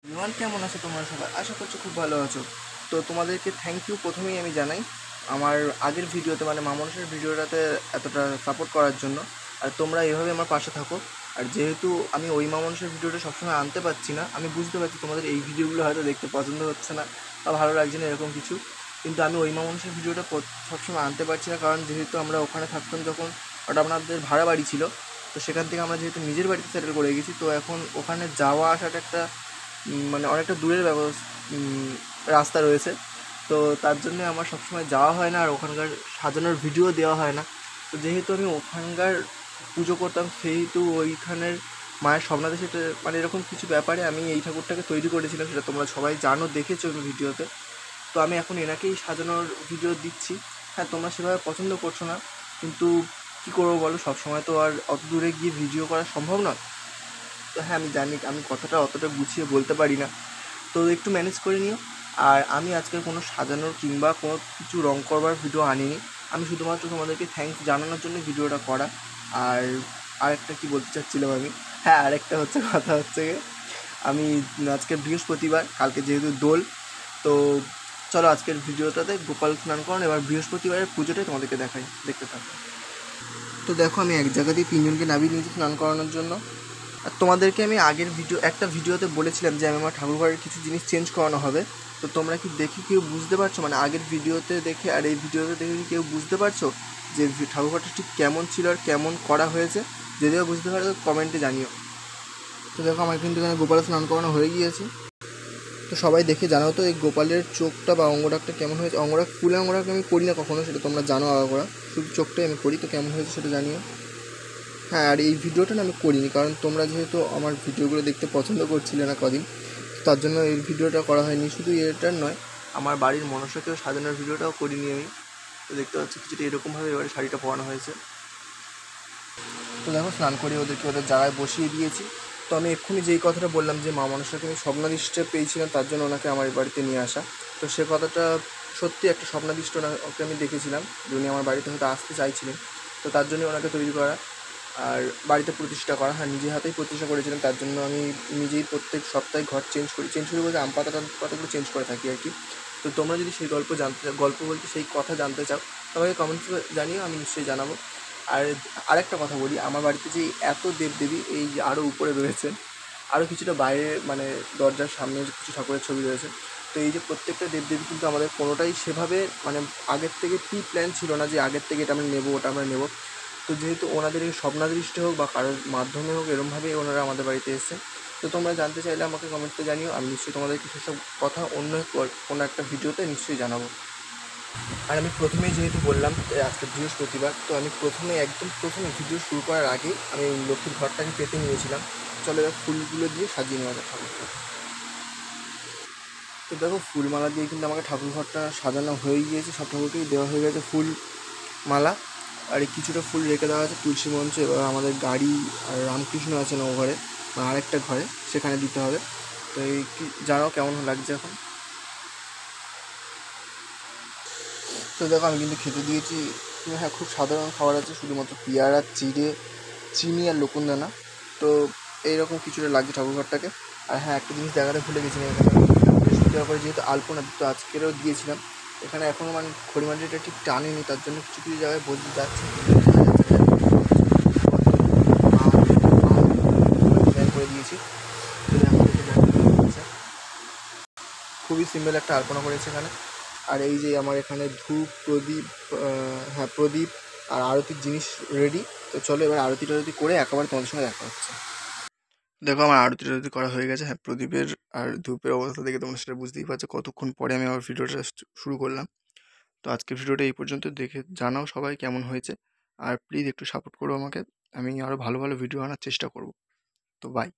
বিমান কেমন আছো তোমরা সবাই? আশা করছি খুব ভালো আছো। তো তোমাদেরকে থ্যাংক ইউ প্রথমেই আমি জানাই আমার আগের ভিডিওতে মানে মামনসের ভিডিওটাতে এতটা সাপোর্ট করার জন্য। আর তোমরা এভাবে আমার পাশে থাকো। আর যেহেতু আমি ওই মামনসের ভিডিওটা সবসময় আনতে পারছি না, আমি বুঝতে পারছি তোমাদের এই ভিডিওগুলো হয়তো দেখতে পছন্দ হচ্ছে না বা ভালো লাগছে না এরকম কিছু, কিন্তু আমি ওই মামনসের ভিডিওটা সবসময় আনতে পারছি না, কারণ যেহেতু আমরা ওখানে থাকতাম যখন, ওটা আপনাদের ভাড়া বাড়ি ছিল। তো সেখান থেকে আমরা যেহেতু নিজের বাড়িতে সেটেল করে গেছি, তো এখন ওখানে যাওয়া আসাটা একটা মানে অনেকটা দূরের রাস্তা রয়েছে। তো তার জন্য আমার সবসময় যাওয়া হয় না, আর ওখানকার সাজানোর ভিডিও দেওয়া হয় না। তো যেহেতু আমি ওখানকার পুজো করতাম, সেহেতু ওইখানের মায়ের স্বপ্নাদেশে মানে এরকম কিছু ব্যাপারে আমি এই ঠাকুরটাকে তৈরি করেছিলাম, সেটা তোমরা সবাই জানো, দেখেছো ভিডিওতে। তো আমি এখন এনাকেই সাজানোর ভিডিও দিচ্ছি। হ্যাঁ, তোমরা সেভাবে পছন্দ করছো না, কিন্তু কী করবো বলো, সবসময় তো আর অত দূরে গিয়ে ভিডিও করা সম্ভব নয়। তো হ্যাঁ, আমি জানি আমি কথাটা অতটা গুছিয়ে বলতে পারি না, তো একটু ম্যানেজ করে নিও। আর আমি আজকে কোনো সাজানোর কিংবা কোনো কিছু রং করবার ভিডিও আনিনি, আমি শুধুমাত্র তোমাদেরকে থ্যাঙ্কস জানানোর জন্য ভিডিওটা করা। আর আরেকটা কি বলতে চাচ্ছিলাম আমি, হ্যাঁ আরেকটা হচ্ছে কথা হচ্ছে গিয়ে, আমি আজকে বৃহস্পতিবার, কালকে যেহেতু দোল, তো চলো আজকের ভিডিওটাতে গোপাল স্নান করানো এবার বৃহস্পতিবারের পুজোটাই তোমাদেরকে দেখাই, দেখতে থাকো। তো দেখো আমি এক জায়গাতেই তিনজনকে নামিয়ে নিয়েছি স্নান করানোর জন্য। আর তোমাদেরকে আমি আগের একটা ভিডিওতে বলেছিলাম যে আমি আমার ঠাকুরঘরের কিছু জিনিস চেঞ্জ করানো হবে। তো তোমরা কি দেখে কেউ বুঝতে পারছো, মানে আগের ভিডিওতে দেখে আর এই ভিডিওতে দেখে কি কেউ বুঝতে পারছো যে ঠাকুরঘরটা ঠিক কেমন ছিল আর কেমন করা হয়েছে? যদিও বুঝতে পারো তো কমেন্টে জানিও। তো দেখো আমার কিন্তু এখানে গোপালের স্নান করানো হয়ে গিয়েছে। তো সবাই দেখে জানাও তো এই গোপালের চোখটা বা অঙ্গরাগটা কেমন হয়েছে। অঙ্গরাগ ফুলে অঙ্গরাগ আমি করি না কখনো, সেটা তোমরা জানো আগাগোড়া, শুধু চোখটাই আমি করি। তো কেমন হয়েছে সেটা জানিও। হ্যাঁ, আর এই ভিডিওটা না আমি করিনি, কারণ তোমরা যেহেতু আমার ভিডিওগুলো দেখতে পছন্দ করছিলে না কদিন, তার জন্য এই ভিডিওটা করা হয়নি। শুধু এটার নয়, আমার বাড়ির মনসাকেও সাজানোর ভিডিওটাও করিনি আমি। তো দেখতে পাচ্ছি কিছুটা এরকমভাবে এবারে শাড়িটা পরানো হয়েছে। তো দেখো স্নান করে ওদেরকে ওদের জায়গায় বসিয়ে দিয়েছি। তো আমি এক্ষুনি যেই কথাটা বললাম যে মা মনসাকে আমি স্বপ্নাদিষ্টে পেয়েছিলাম, তার জন্য ওনাকে আমার বাড়িতে নিয়ে আসা, তো সে কথাটা সত্যি একটা স্বপ্নাদিষ্ট ওকে আমি দেখেছিলাম যে উনি আমার বাড়িতে হয়তো আসতে চাইছিলেন। তো তার জন্যই ওনাকে তৈরি করা আর বাড়িতে প্রতিষ্ঠা করা। হ্যাঁ, নিজের হাতেই প্রতিষ্ঠা করেছিলাম, তার জন্য আমি নিজেই প্রত্যেক সপ্তাহে ঘর চেঞ্জ করি বলতে আম পাতাগুলো চেঞ্জ করে থাকি আর কি। তো তোমরা যদি সেই গল্প বলতে সেই কথা জানতে চাও, তোমাকে কমেন্টসে জানিও, আমি নিশ্চয়ই জানাবো। আর আরেকটা কথা বলি, আমার বাড়িতে যে এত দেবদেবী এই যে আরও উপরে রয়েছে, আরও কিছুটা বাইরে মানে দরজার সামনে কিছু ঠাকুরের ছবি রয়েছে। তো এই যে প্রত্যেকটা দেবদেবী কিন্তু আমাদের কোনোটাই সেভাবে মানে আগের থেকে প্রি প্ল্যান ছিল না যে আগের থেকে এটা আমরা নেবো ওটা আমরা নেবো। তো যেহেতু ওনাদের এই স্বপ্নাদৃষ্টি হোক বা কারোর মাধ্যমে হোক, এরমভাবেই ওনারা আমাদের বাড়িতে এসেছে। তো তোমরা জানতে চাইলে আমাকে কমেন্টে জানিও, আমি নিশ্চয়ই তোমাদেরকে সেসব কথা অন্য কোনো একটা ভিডিওতে নিশ্চয়ই জানাবো। আর আমি প্রথমেই যেহেতু বললাম আজকে বৃহস্পতিবার, তো আমি একদম প্রথমে ভিডিও শুরু করার আগে আমি লক্ষ্মীর ঘরটাকে পেতে নিয়েছিলাম। চলো এবার ফুলগুলো দিয়ে সাজিয়ে নেওয়া যাক ঠাকুরটা। তো দেখো ফুলমালা দিয়ে কিন্তু আমাকে ঠাকুর ঘরটা সাজানো হয়ে গিয়েছে, সব ঠাকুরকেই দেওয়া হয়ে গেছে ফুল মালা। আর এই কিছুটা ফুল রেখে দেওয়া আছে তুলসী মঞ্চে। এবার আমাদের গাড়ি আর রামকৃষ্ণ আছেন ও ঘরে বা আরেকটা ঘরে, সেখানে দিতে হবে। তো এই জানাও কেমন লাগছে এখন। তো দেখো আমি কিন্তু খেতে দিয়েছি। হ্যাঁ, খুব সাধারণ খাবার আছে, শুধুমাত্র পেয়ারা, চিড়ে, চিনি আর লকুনদানা। তো এইরকম কিছুটা লাগছে ঠাকুরঘরটাকে। আর হ্যাঁ, একটা জিনিস দেখাতে ভুলে গেছিলাম, এখানে বৃহস্পতিবার করে যেহেতু আলপনা তো আজকেরও দিয়েছিলাম, এখানে এখনও মানে খড়িমাটিটা ঠিক টানেনি, তার জন্য কিছু কিছু জায়গায় বসে যাচ্ছে করে দিয়েছি। খুবই সিম্পল একটা আলপনা করেছে এখানে। আর এই যে আমার এখানে ধূপ প্রদীপ, হ্যাঁ প্রদীপ আর আরতির জিনিস রেডি। তো চলো এবার আরতি টারতি করে একেবারে তোমাদের সঙ্গে দেখা হচ্ছে। দেখো আমার আরতি টারতি করা হয়ে গেছে। হ্যাঁ, প্রদীপের আর ধূপের অবস্থা দেখে তোমরা সেটা বুঝতেই পারছো কতক্ষণ পরে আমি আমার ভিডিওটা শুরু করলাম। তো আজকের ভিডিওটা এই পর্যন্ত, দেখে জানাও সবাই কেমন হয়েছে। আর প্লিজ একটু সাপোর্ট করো আমাকে, আমি আরও ভালো ভালো ভিডিও আনার চেষ্টা করব। তো বাই।